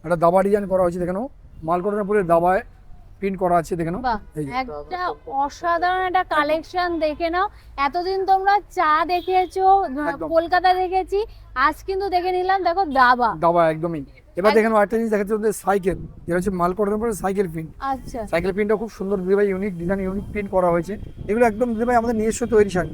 একটা দাবা ডিজাইন করা হয়েছে দেখে নাও, মাল কটনের উপরে দাবায় প্রিন্ট করা আছে দেখে নাও। বাহ, এই যে একটা অসাধারণ একটা কালেকশন দেখে নাও। এতদিন তোমরা চা দেখেছো, একদম। কলকাতা দেখেছি, আজ কিন্তু দেখে নিলাম দেখো দাবা। দাবা একদমই। এবার দেখেন আরেকটা জিনিস দেখাচ্ছে ওদের সাইকেল, যেটা হচ্ছে মাল কটনের উপরে সাইকেল প্রিন্ট। আচ্ছা, সাইকেল প্রিন্টটা খুব সুন্দর দিদি ভাই, ইউনিক ডিজাইন, ইউনিক প্রিন্ট করা হয়েছে। এগুলো একদম দিদি ভাই আমাদের নিজস্ব তৈরি শাড়ি।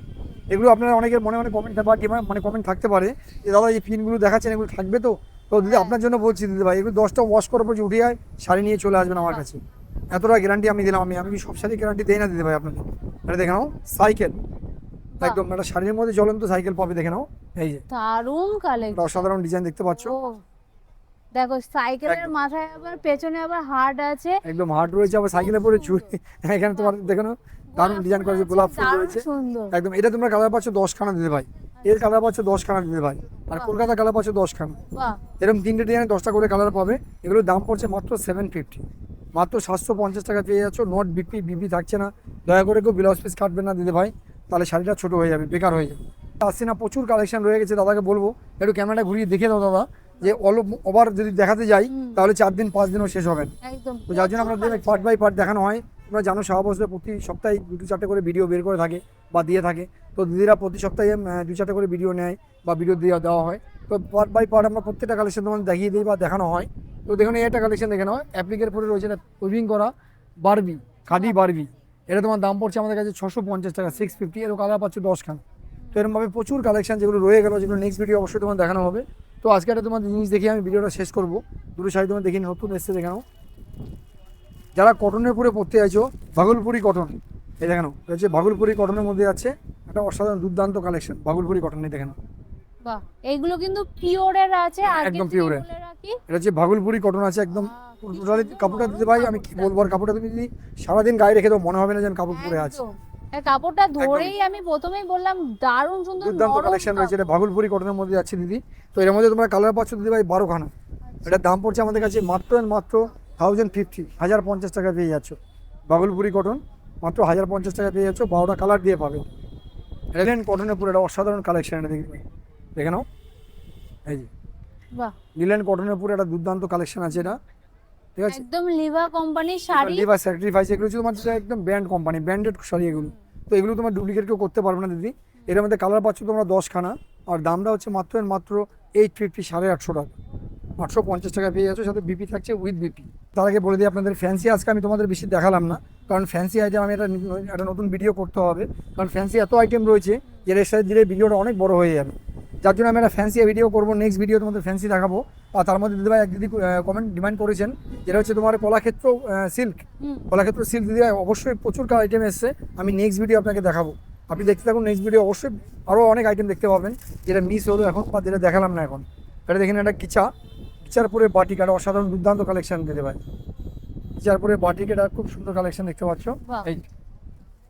এগুলো আপনারা অনেকের মনে মনে কমেন্ট বা মানে কমেন্ট থাকতে পারে যে দাদা এই প্রিন্টগুলো দেখাচ্ছেন এগুলো থাকবে তো। তো দিদি আপনার জন্য বলছি দিদি ভাই, এগুলো 10টা ওয়াশ করার পর যে উঠে যায় শাড়ি নিয়ে চলে আসবেন আমার কাছে, এতটা গ্যারান্টি আমি দিলাম। আমি সব শাড়ি গ্যারান্টি দেই না দিদি ভাই আপনাকে। এটা দেখে নাও সাইকেল, একদম একটা শাড়ির মধ্যে জ্বলন্ত সাইকেল পাবে দেখে নাও। এই যে দারুণ একটা কালেকশন। অসাধারণ ডিজাইন দেখতে পাচ্ছ, দেখো সাইকেলের একদম। মাথায় আবার পেছনে আবার হার্ট আছে, একদম হার্ড রয়েছে, আবার সাইকেলের পরে চুড়ি। এখানে তোমার দেখে নাও দারুণ ডিজাইন করেছে, গোলাপ ফুল দারুণ রয়েছে সুন্দর। একদম। এটা তোমরা কালার পাচ্ছ 10খানা দিদি ভাই, এর কালার পাচ্ছ 10খানা দিদি ভাই, আর কলকাতা কালার পাচ্ছ 10খানা। বাহ, এরকম 3টে ডিজাইনে 10টা করে কালার পাবে। এগুলোর দাম পড়ছে মাত্র 750, মাত্র 750 টাকা পেয়ে যাচ্ছ। নট বিপি থাকছে না। দয়া করে কেউ ব্লাউজ পিস কাটবে না দিদি ভাই, তাহলে শাড়িটা ছোট হয়ে যাবে, বেকার হয়ে যাবে। আসছে না, প্রচুর কালেকশন রয়ে গেছে। দাদাকে বলবো একটু ক্যামেরাটা ঘুরিয়ে দেখে দাও দাদা, যে ওভার যদি দেখাতে যাই তাহলে 4 দিন 5 দিনও শেষ হবে না। একদম। তো যার জন্য আমরা পার্ট বাই পার্ট দেখানো হয়। তোমরা জানো শাহবাজরা প্রতি সপ্তাহে 2-4টে করে ভিডিও বের করে থাকে বা দিয়ে থাকে। তো দিদিরা প্রতি সপ্তাহে 2-4টে করে ভিডিও নেয় বা ভিডিও দেওয়া হয়। তো পার্ট বাই পার্ট আমরা প্রত্যেকটা কালেকশন তোমাদের দেখিয়ে দিই বা দেখানো হয়। তো দেখুন এই একটা কালেকশন দেখে নাও, অ্যাপ্লিকের পরে রয়েছে এটা উইভিং করা বারবি, খাদি বারবি। এটা তোমার দাম পড়ছে আমাদের কাছে 650 টাকা, 650। এর কালার পাচ্ছ 10খানা। তো এরকমভাবে প্রচুর কালেকশন যেগুলো রয়ে গেল, যেগুলো নেক্সট ভিডিও অবশ্যই তোমার দেখানো হবে। তো আজকে একটা তোমার জিনিস দেখে আমি ভিডিওটা শেষ করবো। দুটো শাড়ি তোমার দেখি নতুন এসছে দেখানো, যারা কটনের উপরে পড়তে চাইছো, ভাগলপুরি কটন, এই দেখানো এটা হচ্ছে ভাগলপুরি কটনের মধ্যে আছে একটা অসাধারণ দুর্দান্ত কালেকশন, ভাগলপুরি কটন এই দেখানো। বাহ, এইগুলো কিন্তু পিওরের আছে, একদম পিওরের। এটা হচ্ছে ভাগলপুরি কটন আছে একদম টোটালি। কাপড়টা দিতে ভাই আমি কি বলবো, আর কাপড়টা তুমি যদি সারাদিন গায়ে রেখে দাও মনে হবে না যেন কাপড় পরে আছে। কাপড়টা ধরেই আমি প্রথমেই বললাম দারুণ সুন্দর দুর্দান্ত নরম কালেকশন রয়েছে, এটা কাপড়। ভাগলপুরি কটনের মধ্যে আছে দিদি। তো এর মধ্যে তোমরা কালার পাচ্ছ দিদি ভাই 12খানা। এটার দাম পড়ছে আমাদের কাছে মাত্র 1050 টাকা পেয়ে যাচ্ছ। ভাগলপুরি কটন মাত্র 1050 টাকা পেয়ে যাচ্ছ, 12টা কালার দিয়ে পাবে। রেলেন কটনের পুরো একটা অসাধারণ কালেকশন, এটা দেখি দেখে নাও। এই যে বাহ, লিলেন কটনের পুরো একটা দুর্দান্ত কালেকশন আছে এটা, ঠিক আছে। একদম লিভা কোম্পানির শাড়ি। লিভার স্যাক্রিফাইস এগুলো হচ্ছে তোমার একদম ব্র্যান্ড কোম্পানি, ব্র্যান্ডেড শাড়ি এগুলো। তো এগুলো তোমার ডুপ্লিকেট কেউ করতে পারবে না দিদি। এর মধ্যে কালার পাচ্ছ তোমরা 10খানা, আর দামটা হচ্ছে মাত্র 850, 850 টাকা, 850 টাকা পেয়ে যাচ্ছ, সাথে বিপি থাকছে উইথ বিপি। তার আগে বলে দিই আপনাদের ফ্যান্সি আজকে আমি তোমাদের বেশি দেখালাম না, কারণ ফ্যান্সি আইটেম আমি একটা নতুন ভিডিও করতে হবে, কারণ ফ্যান্সি এত আইটেম রয়েছে যে এর সাথে দিলে ভিডিওটা অনেক বড় হয়ে যাবে। যার জন্য আমি একটা ফ্যান্সি ভিডিও করবো, নেক্সট ভিডিও তোমাদের ফ্যান্সি দেখাবো। আর তার মধ্যে দিদিভাই এক দিদি কমেন্ট ডিমান্ড করেছেন, যেটা হচ্ছে তোমার কলাক্ষেত্র সিল্ক। কলাক্ষেত্র সিল্ক দিদিভাই অবশ্যই প্রচুর আইটেম এসছে, আমি নেক্সট ভিডিও আপনাকে দেখাবো। আপনি দেখতে থাকুন, নেক্সট ভিডিও অবশ্যই আরও অনেক আইটেম দেখতে পাবেন, যেটা মিস হলো এখন বা যেটা দেখালাম না এখন। এটা দেখেন একটা কিচার পরে বাটিক, একটা অসাধারণ দুর্দান্ত কালেকশন দিতে ভাই। কিচার পরে বাটিক, এটা খুব সুন্দর কালেকশন দেখতে পাচ্ছ। বাহ। এই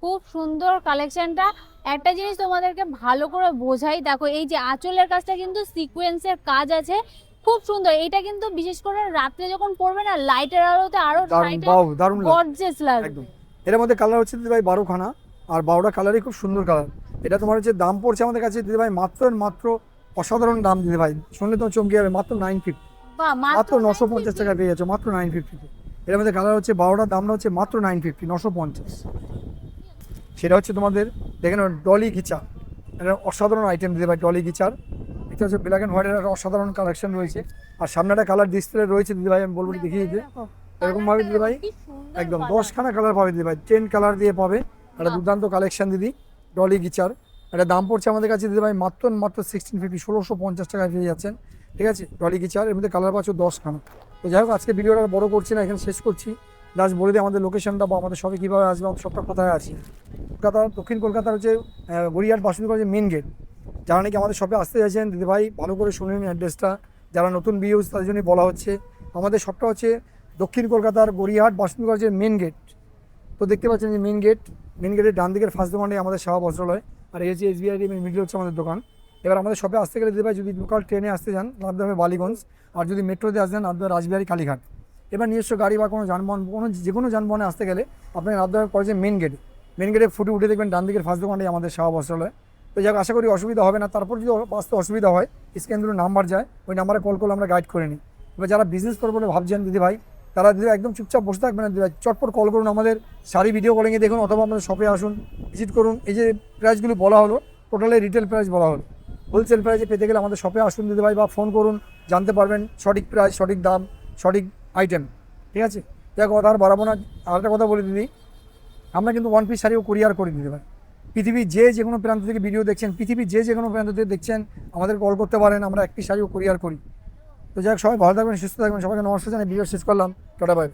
খুব সুন্দর কালেকশনটা। একটা জিনিস তোমাদেরকে ভালো করে বোঝাই, দেখো এই যে আঁচলের কাজটা কিন্তু সিকোয়েন্সের কাজ আছে, খুব সুন্দর। এটা কিন্তু বিশেষ করে রাত্রে যখন পরবে না, লাইটের আলোতে আরো দারুণ গর্জিয়াস লাগবে। একদম। এর মধ্যে কালার হচ্ছে দিদি ভাই 12খানা, আর 12টা কালারই খুব সুন্দর কালার। এটা তোমার হচ্ছে দাম পড়ছে আমাদের কাছে দিদি ভাই মাত্র অসাধারণ দাম দিদি ভাই, শুনলে তো চমকে যাবে, মাত্র 950, বাহ, মাত্র 950 টাকা পেয়ে যাচ্ছে, মাত্র 950। এর মধ্যে কালার হচ্ছে 12টার দামটা হচ্ছে মাত্র 950, 950। সেটা হচ্ছে তোমাদের দেখেন ডলি গিচার, এটা অসাধারণ আইটেম দিতে ভাই, ডলি গিচার। এটা হচ্ছে ব্ল্যাক অ্যান্ড হোয়াইটের একটা অসাধারণ কালেকশন রয়েছে, আর সামনে একটা কালার ডিসপ্লে রয়েছে দিদি ভাই, আমি বলবো দেখিয়ে দিতে। এরকমভাবে দিদি ভাই একদম 10খানা কালার পাবে দিদি ভাই, 10 কালার দিয়ে পাবে, একটা দুর্দান্ত কালেকশন দিদি। ডলি গিচার, এটা দাম পড়ছে আমাদের কাছে দিদি ভাই মাত্র 1650, 1650 টাকায় পেয়ে যাচ্ছেন, ঠিক আছে। ডলি গিচার, এর মধ্যে কালার পাচ্ছ 10খানা। তো যাই হোক, আজকে ভিডিওটা বড় করছি না, এখানে শেষ করছি। লাস্ট বলে দিই আমাদের লোকেশনটা বা আমাদের সবাই কীভাবে আসবে, আমাদের সবটা কোথায় আছে। কলকাতা, দক্ষিণ কলকাতার হচ্ছে গড়িয়াহাট বাসন্তী কলেজের মেন গেট। যারা নাকি আমাদের শপে আসতে চাইছেন দিদি ভাই ভালো করে শুনুন অ্যাড্রেসটা, যারা নতুন ভিউজ তাদের জন্যই বলা হচ্ছে। আমাদের শপটা হচ্ছে দক্ষিণ কলকাতার গড়িয়াহাট বাসন্তী কলেজের মেন গেট। তো দেখতে পাচ্ছেন যে মেন গেটের ডান দিকের ফার্স্ট দোকানে আমাদের সেবা বস্ত্রালয়, আর এই হচ্ছে SBI মিডিল হচ্ছে আমাদের দোকান। এবার আমাদের শপে আসতে গেলে দিদি ভাই যদি লোকাল ট্রেনে আসতে চান নামতে হবে বালিগঞ্জ, আর যদি মেট্রোতে আসতেন নামতে হবে রাজবিহারী কালীঘাট। এবার নিজস্ব গাড়ি বা কোনো যানবাহন, যে কোনো যানবাহনে আসতে গেলে আপনাকে নামতে হবে কলেজের মেন গেটে ফুটে উঠে দেখবেন ডান দিকের ফার্স্ট দোকানটাই আমাদের সেবা বস্ত্রালয়। তো যাক, আশা করি অসুবিধা হবে না। তারপর যদি আসতে অসুবিধা হয়, স্ক্যান দুটো নাম্বার যায়, ওই নাম্বারে কল করলে আমরা গাইড করে নিই। এবার যারা বিজনেস করবো বলে ভাবছেন দিদি ভাই, তারা দিদি একদম চুপচাপ বসে থাকবেন না দিদি ভাই, চটপট কল করুন আমাদের, শাড়ি ভিডিও কলিংয়ে দেখুন, অথবা আমাদের শপে আসুন, ভিজিট করুন। এই যে প্রাইসগুলো বলা হলো টোটালি রিটেল প্রাইস বলা হলো, হোলসেল প্রাইসে পেতে গেলে আমাদের শপে আসুন দিদি ভাই, বা ফোন করুন, জানতে পারবেন সঠিক প্রাইস, সঠিক দাম, সঠিক আইটেম, ঠিক আছে। দেখ কথা আর বাড়াবো না, আরেকটা কথা বলে দিদি, আমরা কিন্তু ওয়ান পিস শাড়িও কুরিয়ার করে দিতে পারি। পৃথিবীর যে কোনো প্রান্ত থেকে ভিডিও দেখছেন, পৃথিবীর যে কোনো প্রান্ত থেকে দেখছেন, আমাদের কল করতে পারেন, আমরা এক পিস শাড়িও কুরিয়ার করি। তো যাই হোক, সবাই ভালো থাকবেন, সুস্থ থাকবেন, সবাইকে নমস্কার জানাই ভিডিও শেষ করলাম, টাটা বাই।